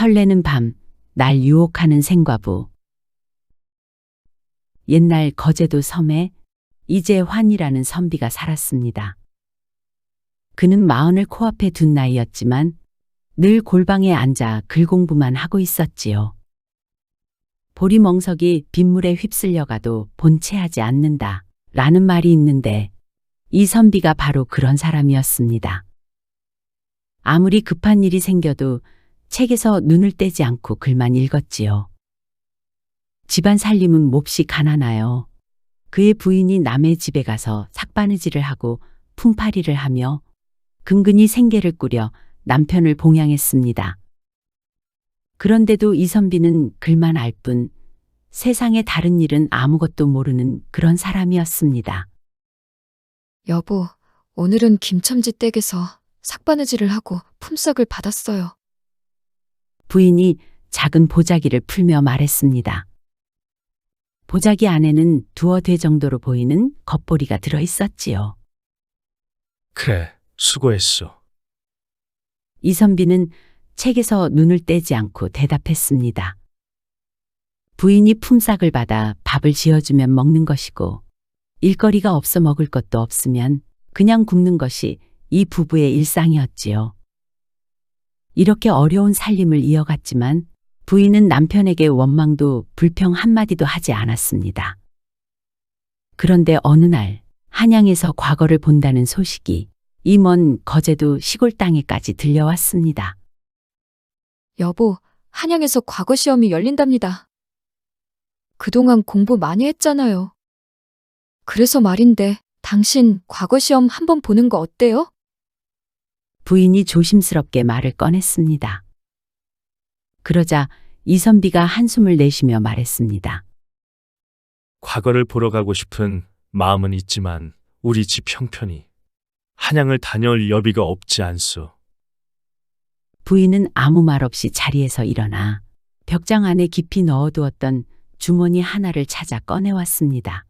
설레는 밤, 날 유혹하는 생과부. 옛날 거제도 섬에 이재환이라는 선비가 살았습니다. 그는 40을 코앞에 둔 나이였지만 늘 골방에 앉아 글 공부만 하고 있었지요. 보리멍석이 빗물에 휩쓸려가도 본체하지 않는다 라는 말이 있는데 이 선비가 바로 그런 사람이었습니다. 아무리 급한 일이 생겨도 책에서 눈을 떼지 않고 글만 읽었지요. 집안 살림은 몹시 가난하여 그의 부인이 남의 집에 가서 삭바느질을 하고 품팔이를 하며 근근히 생계를 꾸려 남편을 봉양했습니다. 그런데도 이 선비는 글만 알 뿐 세상의 다른 일은 아무것도 모르는 그런 사람이었습니다. 여보, 오늘은 김첨지 댁에서 삭바느질을 하고 품삯을 받았어요. 부인이 작은 보자기를 풀며 말했습니다. 보자기 안에는 두어 대 정도로 보이는 겉보리가 들어 있었지요. 그래, 수고했어. 이 선비는 책에서 눈을 떼지 않고 대답했습니다. 부인이 품삯을 받아 밥을 지어주면 먹는 것이고 일거리가 없어 먹을 것도 없으면 그냥 굶는 것이 이 부부의 일상이었지요. 이렇게 어려운 살림을 이어갔지만 부인은 남편에게 원망도 불평 한마디도 하지 않았습니다. 그런데 어느 날 한양에서 과거를 본다는 소식이 이 먼 거제도 시골 땅에까지 들려왔습니다. 여보, 한양에서 과거 시험이 열린답니다. 그동안 공부 많이 했잖아요. 그래서 말인데 당신 과거 시험 한번 보는 거 어때요? 부인이 조심스럽게 말을 꺼냈습니다. 그러자 이선비가 한숨을 내쉬며 말했습니다. 과거를 보러 가고 싶은 마음은 있지만 우리 집 형편이 한양을 다녀올 여비가 없지 않소. 부인은 아무 말 없이 자리에서 일어나 벽장 안에 깊이 넣어두었던 주머니 하나를 찾아 꺼내왔습니다.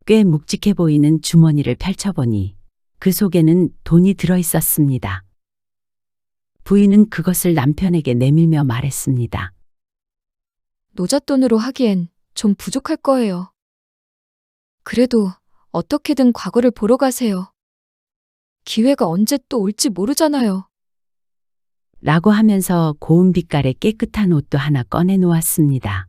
꽤 묵직해 보이는 주머니를 펼쳐보니 그 속에는 돈이 들어있었습니다. 부인은 그것을 남편에게 내밀며 말했습니다. 노잣돈으로 하기엔 좀 부족할 거예요. 그래도 어떻게든 과거를 보러 가세요. 기회가 언제 또 올지 모르잖아요. 라고 하면서 고운 빛깔의 깨끗한 옷도 하나 꺼내 놓았습니다.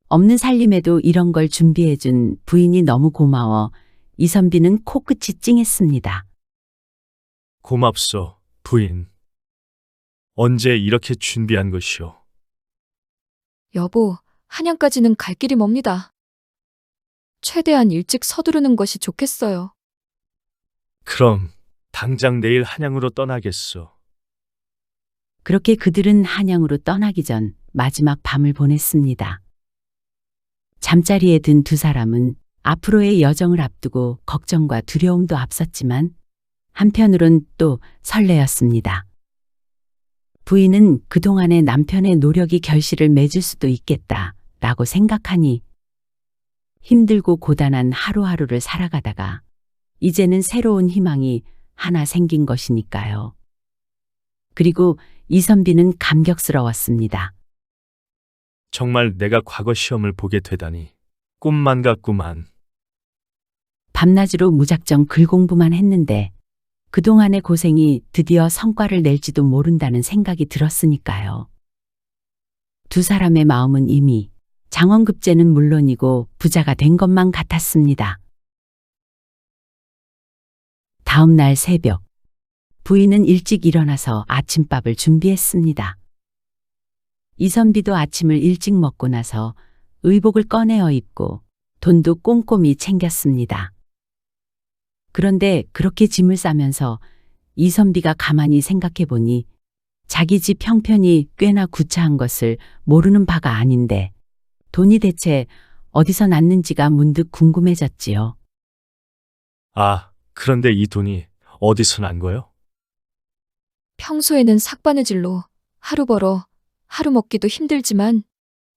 없는 살림에도 이런 걸 준비해준 부인이 너무 고마워 이선비는 코끝이 찡했습니다. 고맙소, 부인. 언제 이렇게 준비한 것이오? 여보, 한양까지는 갈 길이 멉니다. 최대한 일찍 서두르는 것이 좋겠어요. 그럼 당장 내일 한양으로 떠나겠소. 그렇게 그들은 한양으로 떠나기 전 마지막 밤을 보냈습니다. 잠자리에 든 두 사람은 앞으로의 여정을 앞두고 걱정과 두려움도 앞섰지만 한편으론 또 설레었습니다. 부인은 그동안의 남편의 노력이 결실을 맺을 수도 있겠다라고 생각하니 힘들고 고단한 하루하루를 살아가다가 이제는 새로운 희망이 하나 생긴 것이니까요. 그리고 이선비는 감격스러웠습니다. 정말 내가 과거 시험을 보게 되다니 꿈만 같구만. 밤낮으로 무작정 글 공부만 했는데 그동안의 고생이 드디어 성과를 낼지도 모른다는 생각이 들었으니까요. 두 사람의 마음은 이미 장원급제는 물론이고 부자가 된 것만 같았습니다. 다음 날 새벽, 부인은 일찍 일어나서 아침밥을 준비했습니다. 이선비도 아침을 일찍 먹고 나서 의복을 꺼내어 입고 돈도 꼼꼼히 챙겼습니다. 그런데 그렇게 짐을 싸면서 이선비가 가만히 생각해 보니 자기 집 형편이 꽤나 구차한 것을 모르는 바가 아닌데 돈이 대체 어디서 났는지가 문득 궁금해졌지요. 아, 그런데 이 돈이 어디서 난 거요? 평소에는 삭바느질로 하루 벌어 하루 먹기도 힘들지만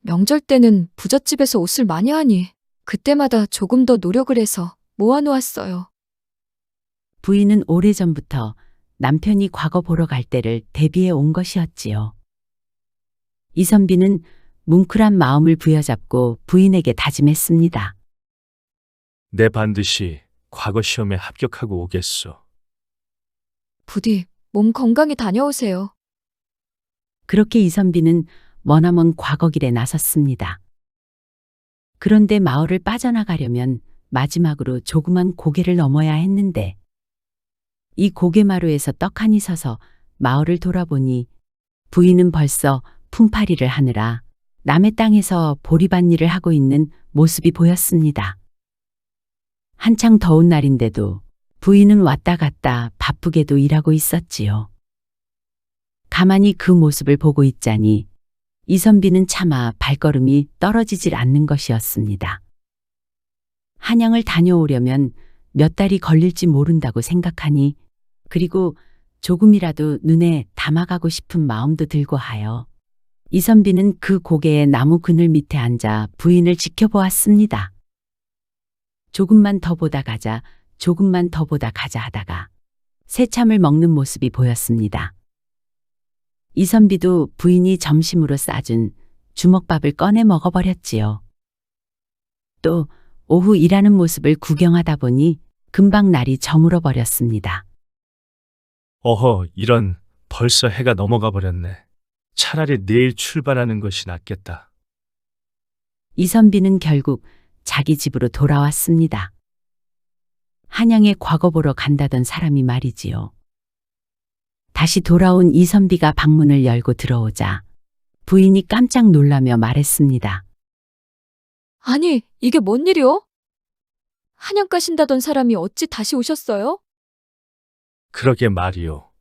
명절 때는 부잣집에서 옷을 많이 하니 그때마다 조금 더 노력을 해서 모아놓았어요. 부인은 오래전부터 남편이 과거 보러 갈 때를 대비해 온 것이었지요. 이선비는 뭉클한 마음을 부여잡고 부인에게 다짐했습니다. 내 반드시 과거 시험에 합격하고 오겠소. 부디 몸 건강히 다녀오세요. 그렇게 이선비는 머나먼 과거 길에 나섰습니다. 그런데 마을을 빠져나가려면 마지막으로 조그만 고개를 넘어야 했는데 이 고개마루에서 떡하니 서서 마을을 돌아보니 부인은 벌써 품팔이를 하느라 남의 땅에서 보리밭일을 하고 있는 모습이 보였습니다. 한창 더운 날인데도 부인은 왔다 갔다 바쁘게도 일하고 있었지요. 가만히 그 모습을 보고 있자니 이선비는 차마 발걸음이 떨어지질 않는 것이었습니다. 한양을 다녀오려면 몇 달이 걸릴지 모른다고 생각하니 그리고 조금이라도 눈에 담아가고 싶은 마음도 들고 하여 이선비는 그 고개의 나무 그늘 밑에 앉아 부인을 지켜보았습니다. 조금만 더 보다 가자, 조금만 더 보다 가자 하다가 새참을 먹는 모습이 보였습니다. 이선비도 부인이 점심으로 싸준 주먹밥을 꺼내 먹어버렸지요. 또 오후 일하는 모습을 구경하다 보니 금방 날이 저물어 버렸습니다. 어허, 이런, 벌써 해가 넘어가 버렸네. 차라리 내일 출발하는 것이 낫겠다. 이선비는 결국 자기 집으로 돌아왔습니다. 한양에 과거 보러 간다던 사람이 말이지요. 다시 돌아온 이선비가 방문을 열고 들어오자 부인이 깜짝 놀라며 말했습니다. 아니, 이게 뭔 일이오? 한양 가신다던 사람이 어찌 다시 오셨어요? 그러게 말이오.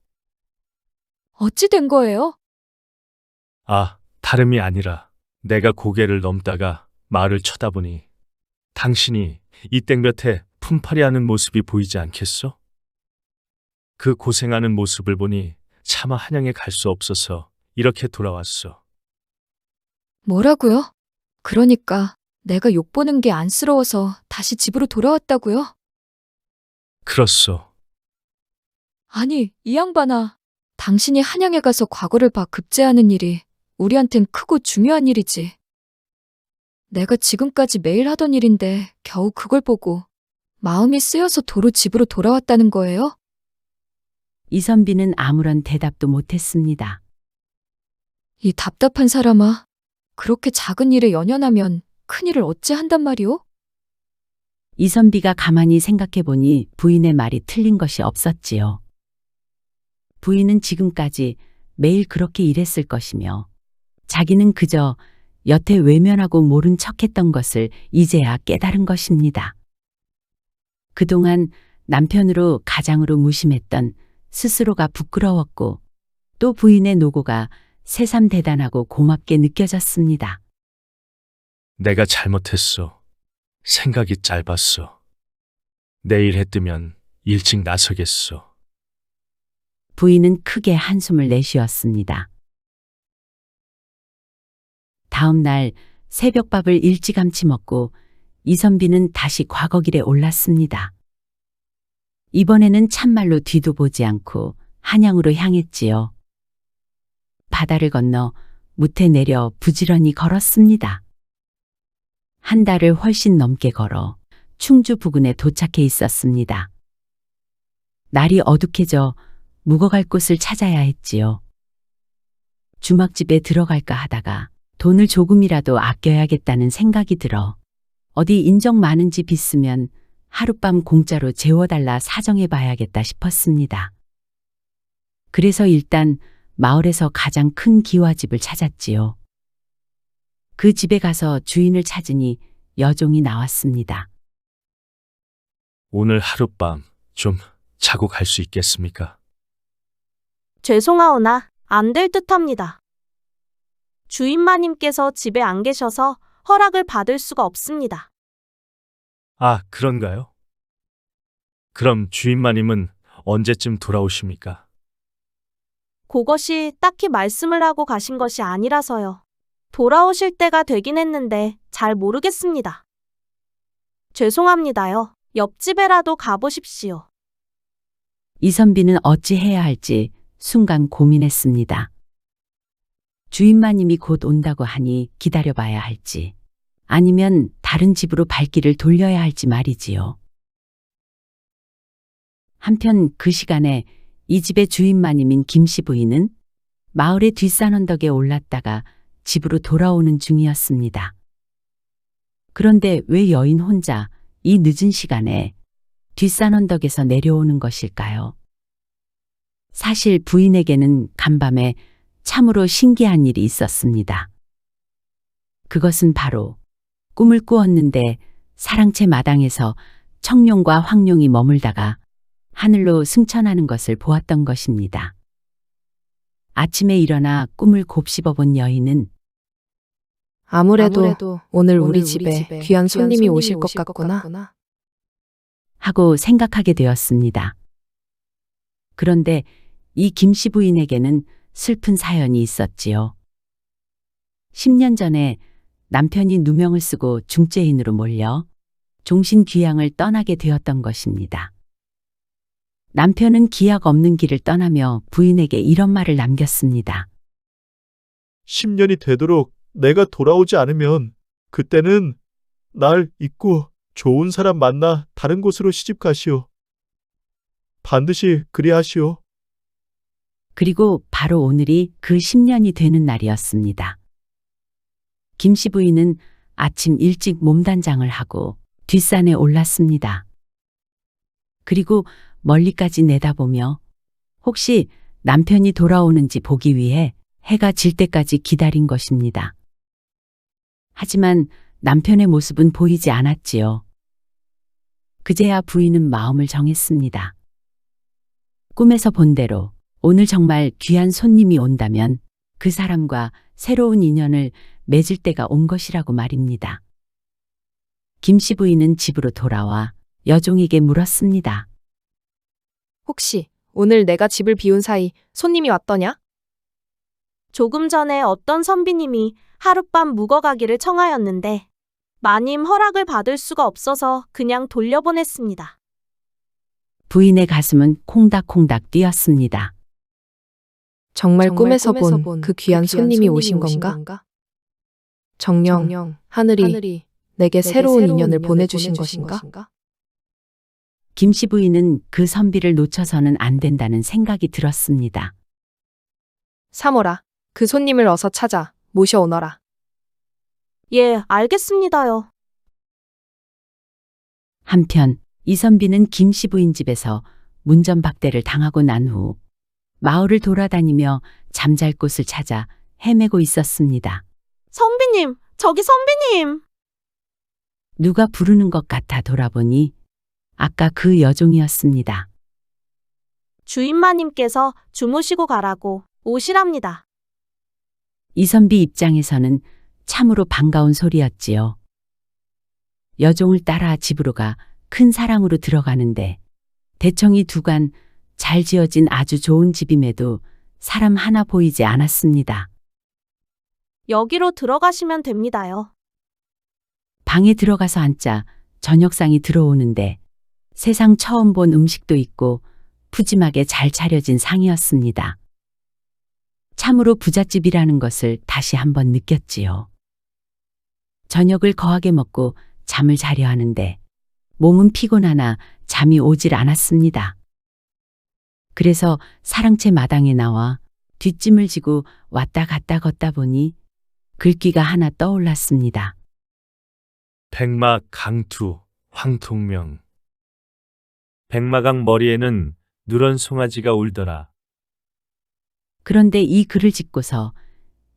어찌 된 거예요? 아, 다름이 아니라 내가 고개를 넘다가 마을을 쳐다보니 당신이 이 땡볕에 품팔이하는 모습이 보이지 않겠소? 그 고생하는 모습을 보니 차마 한양에 갈 수 없어서 이렇게 돌아왔소. 뭐라고요? 그러니까 내가 욕보는 게 안쓰러워서 다시 집으로 돌아왔다고요? 그렇소. 아니, 이 양반아. 당신이 한양에 가서 과거를 봐 급제하는 일이 우리한텐 크고 중요한 일이지. 내가 지금까지 매일 하던 일인데 겨우 그걸 보고 마음이 쓰여서 도로 집으로 돌아왔다는 거예요? 이선비는 아무런 대답도 못했습니다. 이 답답한 사람아. 그렇게 작은 일에 연연하면 큰일을 어찌 한단 말이오? 이선비가 가만히 생각해 보니 부인의 말이 틀린 것이 없었지요. 부인은 지금까지 매일 그렇게 일했을 것이며 자기는 그저 여태 외면하고 모른 척했던 것을 이제야 깨달은 것입니다. 그동안 남편으로 가장으로 무심했던 스스로가 부끄러웠고 또 부인의 노고가 새삼 대단하고 고맙게 느껴졌습니다. 내가 잘못했소. 생각이 짧았소. 내일 해 뜨면 일찍 나서겠소. 부인은 크게 한숨을 내쉬었습니다. 다음 날 새벽밥을 일찌감치 먹고 이선비는 다시 과거 길에 올랐습니다. 이번에는 참말로 뒤도 보지 않고 한양으로 향했지요. 바다를 건너 무태 내려 부지런히 걸었습니다. 한 달을 훨씬 넘게 걸어 충주 부근에 도착해 있었습니다. 날이 어둑해져 묵어갈 곳을 찾아야 했지요. 주막집에 들어갈까 하다가 돈을 조금이라도 아껴야겠다는 생각이 들어 어디 인정 많은 집 있으면 하룻밤 공짜로 재워달라 사정해 봐야겠다 싶었습니다. 그래서 일단 마을에서 가장 큰 기와집을 찾았지요. 그 집에 가서 주인을 찾으니 여종이 나왔습니다. 오늘 하룻밤 좀 자고 갈 수 있겠습니까? 죄송하오나 안 될 듯합니다. 주인마님께서 집에 안 계셔서 허락을 받을 수가 없습니다. 아, 그런가요? 그럼 주인마님은 언제쯤 돌아오십니까? 그것이 딱히 말씀을 하고 가신 것이 아니라서요. 돌아오실 때가 되긴 했는데 잘 모르겠습니다. 죄송합니다요. 옆집에라도 가보십시오. 이선비는 어찌해야 할지 순간 고민했습니다. 주인마님이 곧 온다고 하니 기다려봐야 할지, 아니면 다른 집으로 발길을 돌려야 할지 말이지요. 한편 그 시간에 이 집의 주인마님인 김씨 부인은 마을의 뒷산 언덕에 올랐다가 집으로 돌아오는 중이었습니다. 그런데 왜 여인 혼자 이 늦은 시간에 뒷산 언덕에서 내려오는 것일까요? 사실 부인에게는 간밤에 참으로 신기한 일이 있었습니다. 그것은 바로 꿈을 꾸었는데 사랑채 마당에서 청룡과 황룡이 머물다가 하늘로 승천하는 것을 보았던 것입니다. 아침에 일어나 꿈을 곱씹어 본 여인은 아무래도 오늘 우리 집에 귀한 손님이 오실 것 같구나. 하고 생각하게 되었습니다. 그런데 이 김씨 부인에게는 슬픈 사연이 있었지요. 10년 전에 남편이 누명을 쓰고 중죄인으로 몰려 종신 귀향을 떠나게 되었던 것입니다. 남편은 기약 없는 길을 떠나며 부인에게 이런 말을 남겼습니다. 10년이 되도록 내가 돌아오지 않으면 그때는 날 잊고 좋은 사람 만나 다른 곳으로 시집 가시오. 반드시 그리하시오. 그리고 바로 오늘이 그 10년이 되는 날이었습니다. 김씨 부인은 아침 일찍 몸단장을 하고 뒷산에 올랐습니다. 그리고 멀리까지 내다보며 혹시 남편이 돌아오는지 보기 위해 해가 질 때까지 기다린 것입니다. 하지만 남편의 모습은 보이지 않았지요. 그제야 부인은 마음을 정했습니다. 꿈에서 본 대로 오늘 정말 귀한 손님이 온다면 그 사람과 새로운 인연을 맺을 때가 온 것이라고 말입니다. 김씨 부인은 집으로 돌아와 여종에게 물었습니다. 혹시 오늘 내가 집을 비운 사이 손님이 왔더냐? 조금 전에 어떤 선비님이 하룻밤 묵어가기를 청하였는데 마님 허락을 받을 수가 없어서 그냥 돌려보냈습니다. 부인의 가슴은 콩닥콩닥 뛰었습니다. 정말 꿈에서 본 그 귀한 손님이 오신 건가? 정녕, 하늘이 내게 새로운 인연을 보내주신 것인가? 김씨 부인은 그 선비를 놓쳐서는 안 된다는 생각이 들었습니다. 사모라, 그 손님을 어서 찾아 모셔오너라. 예, 알겠습니다요. 한편 이선비는 김씨 부인 집에서 문전박대를 당하고 난 후 마을을 돌아다니며 잠잘 곳을 찾아 헤매고 있었습니다. 선비님, 저기 선비님! 누가 부르는 것 같아 돌아보니 아까 그 여종이었습니다. 주인마님께서 주무시고 가라고 오시랍니다. 이선비 입장에서는 참으로 반가운 소리였지요. 여종을 따라 집으로 가 큰 사랑으로 들어가는데 대청이 두간 잘 지어진 아주 좋은 집임에도 사람 하나 보이지 않았습니다. 여기로 들어가시면 됩니다요. 방에 들어가서 앉자 저녁상이 들어오는데 세상 처음 본 음식도 있고 푸짐하게 잘 차려진 상이었습니다. 참으로 부잣집이라는 것을 다시 한번 느꼈지요. 저녁을 거하게 먹고 잠을 자려 하는데 몸은 피곤하나 잠이 오질 않았습니다. 그래서 사랑채 마당에 나와 뒷짐을 지고 왔다 갔다 걷다 보니 글귀가 하나 떠올랐습니다. 백마 강투 황통명. 백마강 머리에는 누런 송아지가 울더라. 그런데 이 글을 짓고서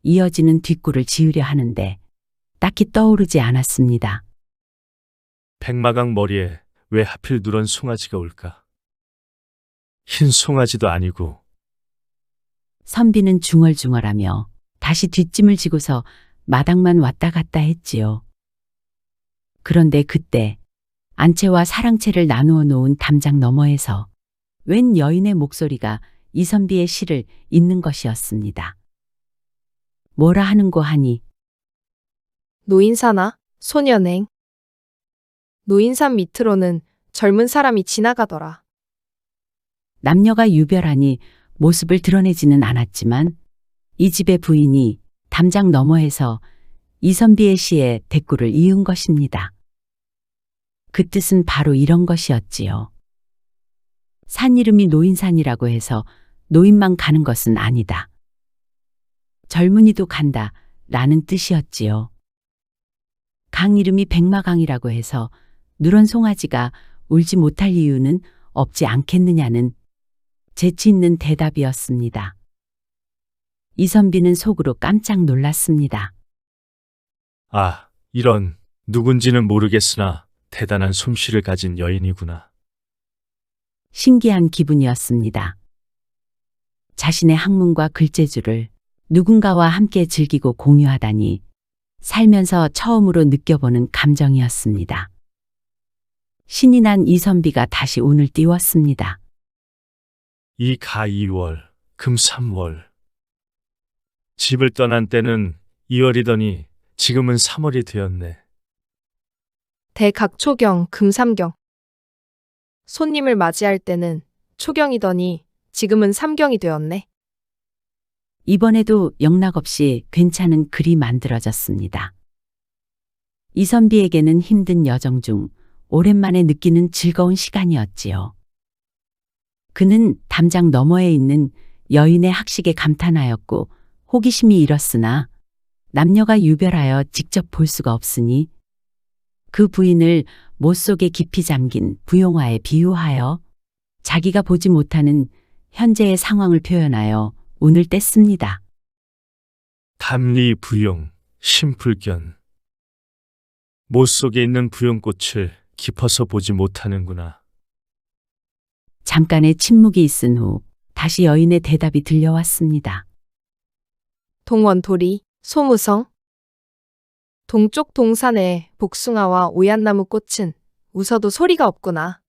이어지는 뒷글을 지으려 하는데 딱히 떠오르지 않았습니다. 백마강 머리에 왜 하필 누런 송아지가 올까? 흰 송아지도 아니고. 선비는 중얼중얼하며 다시 뒷짐을 지고서 마당만 왔다 갔다 했지요. 그런데 그때 안채와 사랑채를 나누어 놓은 담장 너머에서 웬 여인의 목소리가 이선비의 시를 읽는 것이었습니다. 뭐라 하는고 하니 노인사나 소년행. 노인산 밑으로는 젊은 사람이 지나가더라. 남녀가 유별하니 모습을 드러내지는 않았지만 이 집의 부인이 담장 너머에서 이선비의 시에 대꾸를 이은 것입니다. 그 뜻은 바로 이런 것이었지요. 산 이름이 노인산이라고 해서 노인만 가는 것은 아니다. 젊은이도 간다 라는 뜻이었지요. 강 이름이 백마강이라고 해서 누런 송아지가 울지 못할 이유는 없지 않겠느냐는 재치 있는 대답이었습니다. 이선비는 속으로 깜짝 놀랐습니다. 아, 이런 누군지는 모르겠으나 대단한 솜씨를 가진 여인이구나. 신기한 기분이었습니다. 자신의 학문과 글재주를 누군가와 함께 즐기고 공유하다니 살면서 처음으로 느껴보는 감정이었습니다. 신이 난 이선비가 다시 운을 띄웠습니다. 이 가 2월, 금 3월. 집을 떠난 때는 2월이더니 지금은 3월이 되었네. 대각초경 금삼경. 손님을 맞이할 때는 초경이더니 지금은 삼경이 되었네. 이번에도 영락없이 괜찮은 글이 만들어졌습니다. 이선비에게는 힘든 여정 중 오랜만에 느끼는 즐거운 시간이었지요. 그는 담장 너머에 있는 여인의 학식에 감탄하였고 호기심이 일었으나 남녀가 유별하여 직접 볼 수가 없으니 그 부인을 못 속에 깊이 잠긴 부용화에 비유하여 자기가 보지 못하는 현재의 상황을 표현하여 운을 뗐습니다. 담리 부용, 심불견. 못 속에 있는 부용꽃을 깊어서 보지 못하는구나. 잠깐의 침묵이 있은 후 다시 여인의 대답이 들려왔습니다. 동원도리, 소무성. 동쪽 동산의 복숭아와 오얏나무 꽃은 웃어도 소리가 없구나.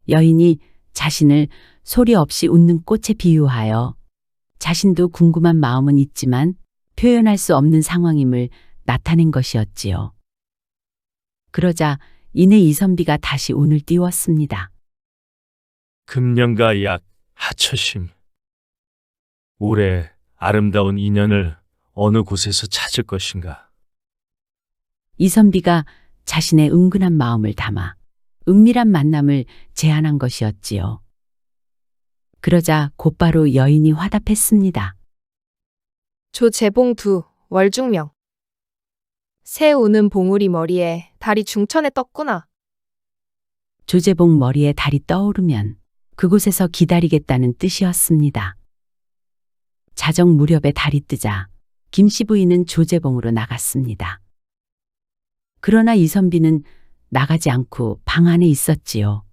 여인이 자신을 소리 없이 웃는 꽃에 비유하여 자신도 궁금한 마음은 있지만 표현할 수 없는 상황임을 나타낸 것이었지요. 그러자 이내 이선비가 다시 운을 띄웠습니다. 금년가 약 하처심. 올해 아름다운 인연을 어느 곳에서 찾을 것인가. 이선비가 자신의 은근한 마음을 담아 은밀한 만남을 제안한 것이었지요. 그러자 곧바로 여인이 화답했습니다. 조재봉두, 월중명. 새 우는 봉우리 머리에 달이 중천에 떴구나. 조재봉 머리에 달이 떠오르면 그곳에서 기다리겠다는 뜻이었습니다. 자정 무렵에 달이 뜨자 김씨 부인은 조재봉으로 나갔습니다. 그러나 이선비는 나가지 않고 방 안에 있었지요.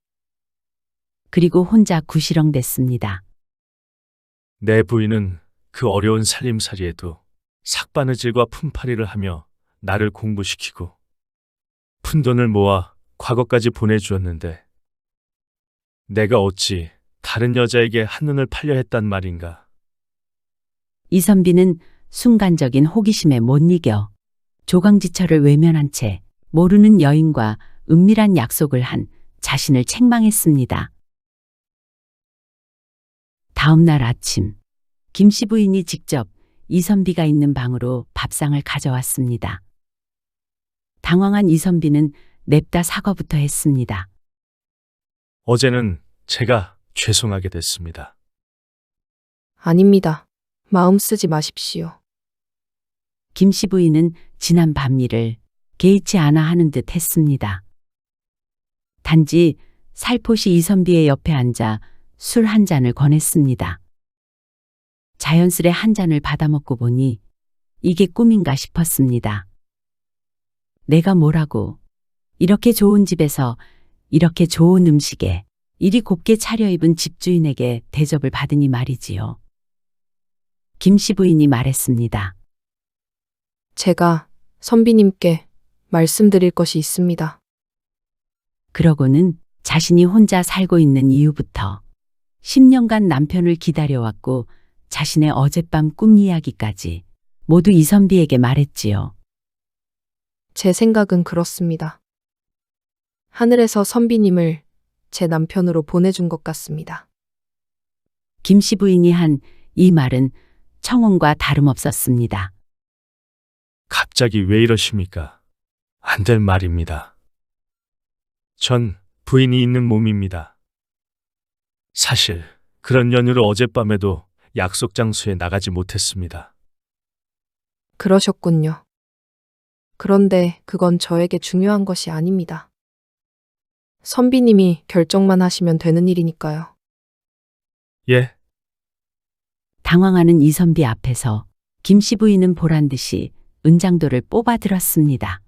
그리고 혼자 구시렁댔습니다. 내 부인은 그 어려운 살림살이에도 삭바느질과 품팔이를 하며 나를 공부시키고 푼돈을 모아 과거까지 보내주었는데 내가 어찌 다른 여자에게 한눈을 팔려 했단 말인가. 이선비는 순간적인 호기심에 못 이겨 조강지처를 외면한 채 모르는 여인과 은밀한 약속을 한 자신을 책망했습니다. 다음 날 아침, 김씨 부인이 직접 이선비가 있는 방으로 밥상을 가져왔습니다. 당황한 이선비는 냅다 사과부터 했습니다. 어제는 제가 죄송하게 됐습니다. 아닙니다. 마음 쓰지 마십시오. 김씨 부인은 지난 밤일을 개의치 않아 하는 듯 했습니다. 단지 살포시 이선비의 옆에 앉아 술 한 잔을 권했습니다. 자연스레 한 잔을 받아먹고 보니 이게 꿈인가 싶었습니다. 내가 뭐라고 이렇게 좋은 집에서 이렇게 좋은 음식에 이리 곱게 차려입은 집주인에게 대접을 받으니 말이지요. 김씨 부인이 말했습니다. 제가 선비님께 말씀드릴 것이 있습니다. 그러고는 자신이 혼자 살고 있는 이유부터 10년간 남편을 기다려왔고 자신의 어젯밤 꿈 이야기까지 모두 이선비에게 말했지요. 제 생각은 그렇습니다. 하늘에서 선비님을 제 남편으로 보내준 것 같습니다. 김씨 부인이 한 이 말은 청혼과 다름없었습니다. 갑자기 왜 이러십니까? 안 될 말입니다. 전 부인이 있는 몸입니다. 사실 그런 연유로 어젯밤에도 약속 장소에 나가지 못했습니다. 그러셨군요. 그런데 그건 저에게 중요한 것이 아닙니다. 선비님이 결정만 하시면 되는 일이니까요. 예, 당황하는 이선비 앞에서 김씨 부인은 보란 듯이 은장도를 뽑아들었습니다.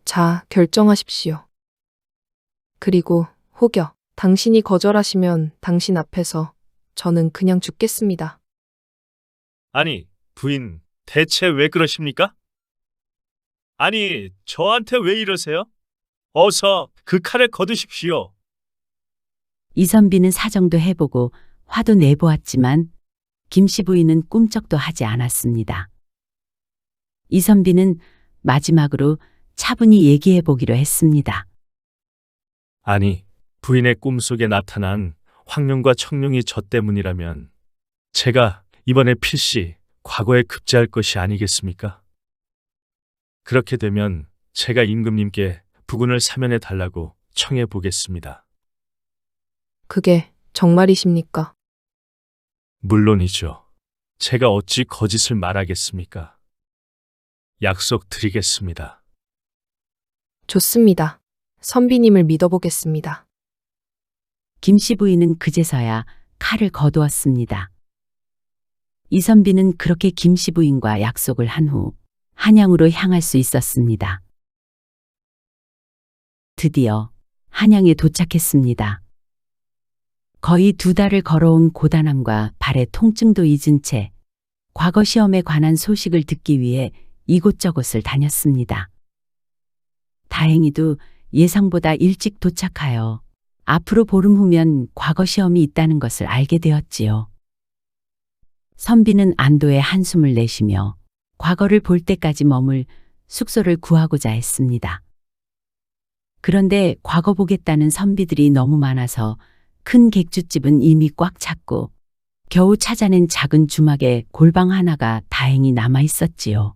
자, 결정하십시오. 그리고 혹여 당신이 거절하시면 당신 앞에서 저는 그냥 죽겠습니다. 아니, 부인, 대체 왜 그러십니까? 아니, 저한테 왜 이러세요? 어서 그 칼을 거두십시오. 이선비는 사정도 해보고 화도 내보았지만 김씨 부인은 꿈쩍도 하지 않았습니다. 이선비는 마지막으로 차분히 얘기해 보기로 했습니다. 아니, 부인의 꿈속에 나타난 황룡과 청룡이 저 때문이라면 제가 이번에 필시 과거에 급제할 것이 아니겠습니까? 그렇게 되면 제가 임금님께 부군을 사면해 달라고 청해 보겠습니다. 그게 정말이십니까? 물론이죠. 제가 어찌 거짓을 말하겠습니까? 약속 드리겠습니다. 좋습니다. 선비님을 믿어보겠습니다. 김씨 부인은 그제서야 칼을 거두었습니다. 이선비는 그렇게 김씨 부인과 약속을 한 후 한양으로 향할 수 있었습니다. 드디어 한양에 도착했습니다. 거의 2달을 걸어온 고단함과 발의 통증도 잊은 채 과거 시험에 관한 소식을 듣기 위해 이곳저곳을 다녔습니다. 다행히도 예상보다 일찍 도착하여 앞으로 보름 후면 과거 시험이 있다는 것을 알게 되었지요. 선비는 안도의 한숨을 내쉬며 과거를 볼 때까지 머물 숙소를 구하고자 했습니다. 그런데 과거 보겠다는 선비들이 너무 많아서 큰 객주집은 이미 꽉 찼고 겨우 찾아낸 작은 주막에 골방 하나가 다행히 남아 있었지요.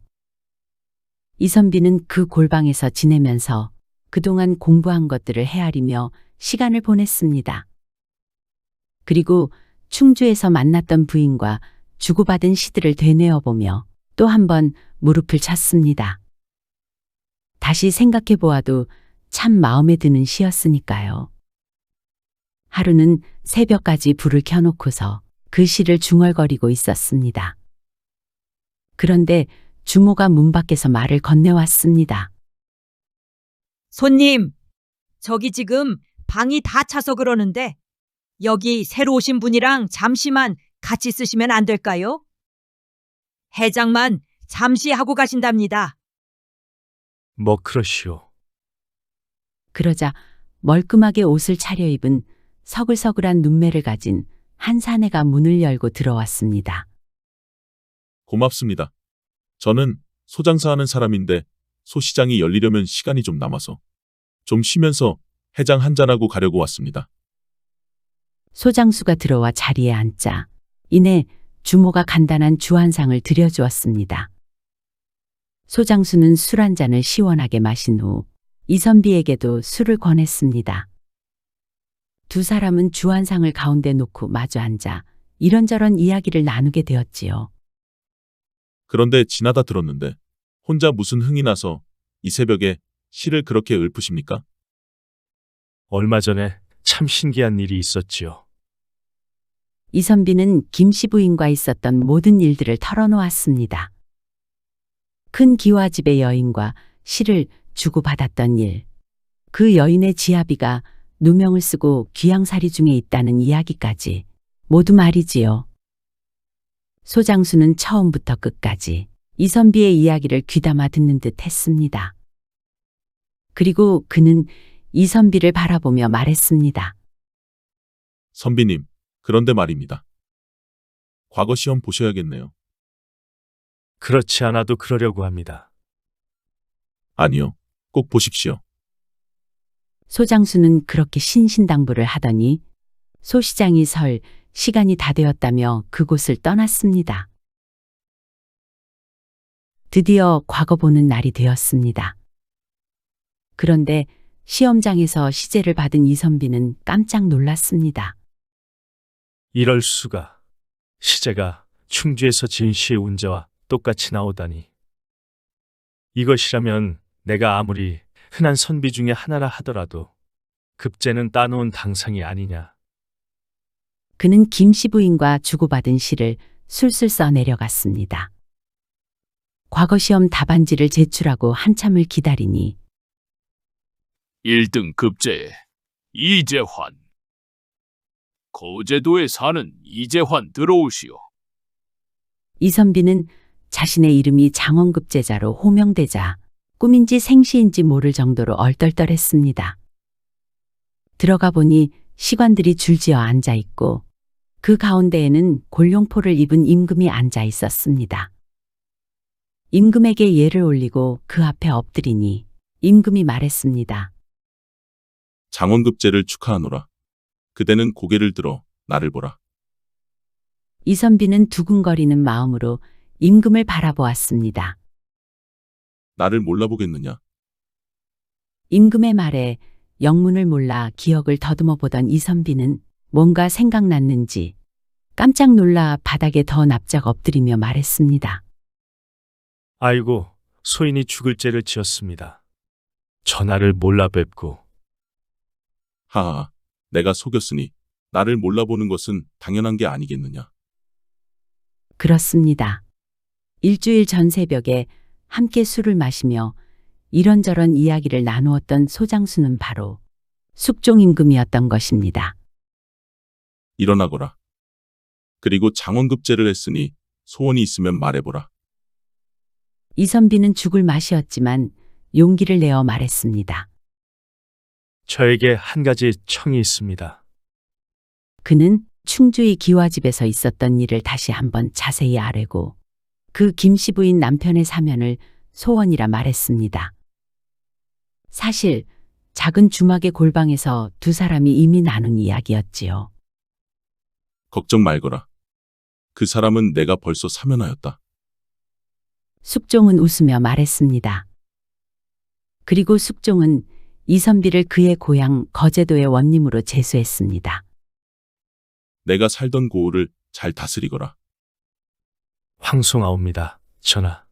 이선비는 그 골방에서 지내면서 그동안 공부한 것들을 헤아리며 시간을 보냈습니다. 그리고 충주에서 만났던 부인과 주고받은 시들을 되뇌어 보며 또 한 번 무릎을 쳤습니다. 다시 생각해 보아도 참 마음에 드는 시였으니까요. 하루는 새벽까지 불을 켜놓고서 그 시를 중얼거리고 있었습니다. 그런데 주모가 문 밖에서 말을 건네왔습니다. 손님, 저기 지금 방이 다 차서 그러는데 여기 새로 오신 분이랑 잠시만 같이 쓰시면 안 될까요? 해장만 잠시 하고 가신답니다. 뭐 그러시오. 그러자 멀끔하게 옷을 차려입은 서글서글한 눈매를 가진 한 사내가 문을 열고 들어왔습니다. 고맙습니다. 저는 소장사하는 사람인데 소시장이 열리려면 시간이 좀 남아서 좀 쉬면서 해장 한잔하고 가려고 왔습니다. 소장수가 들어와 자리에 앉자 이내 주모가 간단한 주 한 상을 들여주었습니다. 소장수는 술 한 잔을 시원하게 마신 후 이선비에게도 술을 권했습니다. 두 사람은 주 한 상을 가운데 놓고 마주 앉아 이런저런 이야기를 나누게 되었지요. 그런데 지나다 들었는데 혼자 무슨 흥이 나서 이 새벽에 시를 그렇게 읊으십니까? 얼마 전에 참 신기한 일이 있었지요. 이선비는 김씨 부인과 있었던 모든 일들을 털어놓았습니다. 큰 기와집의 여인과 시를 주고받았던 일, 그 여인의 지아비가 누명을 쓰고 귀양살이 중에 있다는 이야기까지 모두 말이지요. 소장수는 처음부터 끝까지 이선비의 이야기를 귀담아 듣는 듯 했습니다. 그리고 그는 이선비를 바라보며 말했습니다. 선비님, 그런데 말입니다. 과거 시험 보셔야겠네요. 그렇지 않아도 그러려고 합니다. 아니요, 꼭 보십시오. 소장수는 그렇게 신신당부를 하더니 소 시장이 설 시간이 다 되었다며 그곳을 떠났습니다. 드디어 과거 보는 날이 되었습니다. 그런데 시험장에서 시제를 받은 이선비는 깜짝 놀랐습니다. 이럴 수가. 시제가 충주에서 진시의 운자와 똑같이 나오다니. 이것이라면 내가 아무리 흔한 선비 중에 하나라 하더라도 급제는 따놓은 당상이 아니냐. 그는 김씨 부인과 주고받은 시를 술술 써 내려갔습니다. 과거 시험 답안지를 제출하고 한참을 기다리니 1등 급제 이재환. 거제도에 사는 이재환 들어오시오. 이선비는 자신의 이름이 장원급제자로 호명되자 꿈인지 생시인지 모를 정도로 얼떨떨했습니다. 들어가 보니 시관들이 줄지어 앉아 있고 그 가운데에는 골룡포를 입은 임금이 앉아 있었습니다. 임금에게 예를 올리고 그 앞에 엎드리니 임금이 말했습니다. 장원급제를 축하하노라. 그대는 고개를 들어 나를 보라. 이선비는 두근거리는 마음으로 임금을 바라보았습니다. 나를 몰라보겠느냐? 임금의 말에 영문을 몰라 기억을 더듬어 보던 이선비는 뭔가 생각났는지 깜짝 놀라 바닥에 더 납작 엎드리며 말했습니다. 아이고, 소인이 죽을 죄를 지었습니다. 전하를 몰라 뵙고. 하하, 내가 속였으니 나를 몰라보는 것은 당연한 게 아니겠느냐? 그렇습니다. 일주일 전 새벽에 함께 술을 마시며 이런저런 이야기를 나누었던 소장수는 바로 숙종 임금이었던 것입니다. 일어나거라. 그리고 장원급제를 했으니 소원이 있으면 말해보라. 이선비는 죽을 맛이었지만 용기를 내어 말했습니다. 저에게 한 가지 청이 있습니다. 그는 충주의 기와집에서 있었던 일을 다시 한번 자세히 아뢰고 그 김씨 부인 남편의 사면을 소원이라 말했습니다. 사실 작은 주막의 골방에서 두 사람이 이미 나눈 이야기였지요. 걱정 말거라. 그 사람은 내가 벌써 사면하였다. 숙종은 웃으며 말했습니다. 그리고 숙종은 이선비를 그의 고향 거제도의 원님으로 제수했습니다. 내가 살던 고을을 잘 다스리거라. 황송하옵니다, 전하.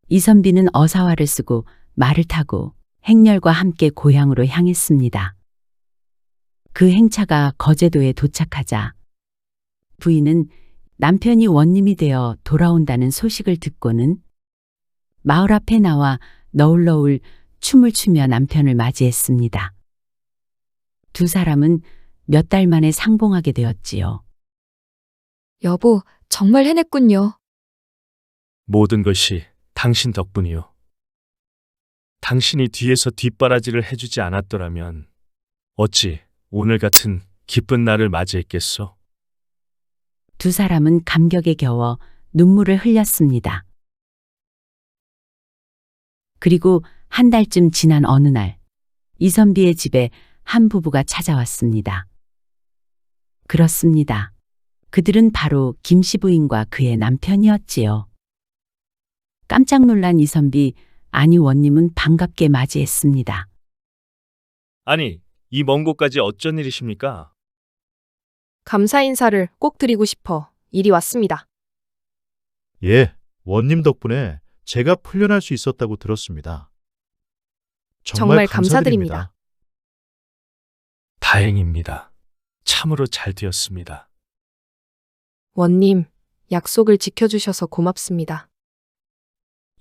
이선비는 어사화를 쓰고 말을 타고 행렬과 함께 고향으로 향했습니다. 그 행차가 거제도에 도착하자 부인은 남편이 원님이 되어 돌아온다는 소식을 듣고는 마을 앞에 나와 너울너울 춤을 추며 남편을 맞이했습니다. 두 사람은 몇 달 만에 상봉하게 되었지요. 여보, 정말 해냈군요. 모든 것이 당신 덕분이요. 당신이 뒤에서 뒷바라지를 해주지 않았더라면 어찌 오늘 같은 기쁜 날을 맞이했겠소? 두 사람은 감격에 겨워 눈물을 흘렸습니다. 그리고 한 달쯤 지난 어느 날, 이선비의 집에 한 부부가 찾아왔습니다. 그렇습니다. 그들은 바로 김씨 부인과 그의 남편이었지요. 깜짝 놀란 이선비, 아니 원님은 반갑게 맞이했습니다. 아니, 이 먼 곳까지 어쩐 일이십니까? 감사 인사를 꼭 드리고 싶어 이리 왔습니다. 예, 원님 덕분에 제가 풀려날 수 있었다고 들었습니다. 정말 감사드립니다. 다행입니다. 참으로 잘 되었습니다. 원님, 약속을 지켜주셔서 고맙습니다.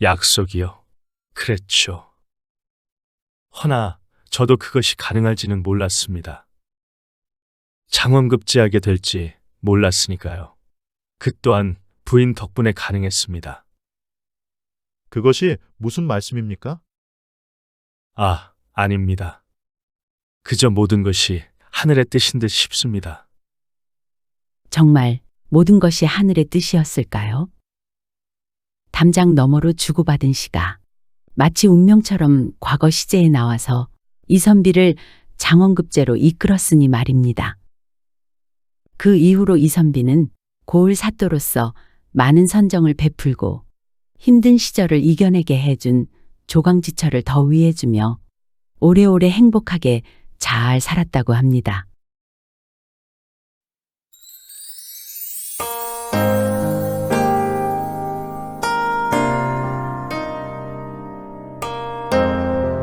약속이요. 그랬죠. 허나 저도 그것이 가능할지는 몰랐습니다. 장원급제하게 될지 몰랐으니까요. 그 또한 부인 덕분에 가능했습니다. 그것이 무슨 말씀입니까? 아, 아닙니다. 그저 모든 것이 하늘의 뜻인 듯 싶습니다. 정말 모든 것이 하늘의 뜻이었을까요? 담장 너머로 주고받은 시가 마치 운명처럼 과거 시제에 나와서 이선비를 장원급제로 이끌었으니 말입니다. 그 이후로 이선비는 고을 사또로서 많은 선정을 베풀고 힘든 시절을 이겨내게 해준 조광지처를 더 위해주며 오래오래 행복하게 잘 살았다고 합니다.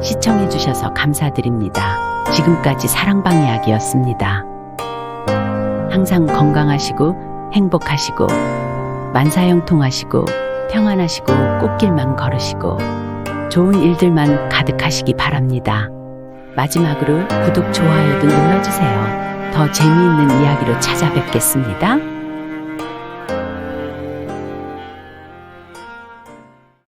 시청해주셔서 감사드립니다. 지금까지 사랑방 이야기였습니다. 항상 건강하시고 행복하시고 만사형통하시고 평안하시고 꽃길만 걸으시고 좋은 일들만 가득하시기 바랍니다. 마지막으로 구독, 좋아요도 눌러주세요. 더 재미있는 이야기로 찾아뵙겠습니다.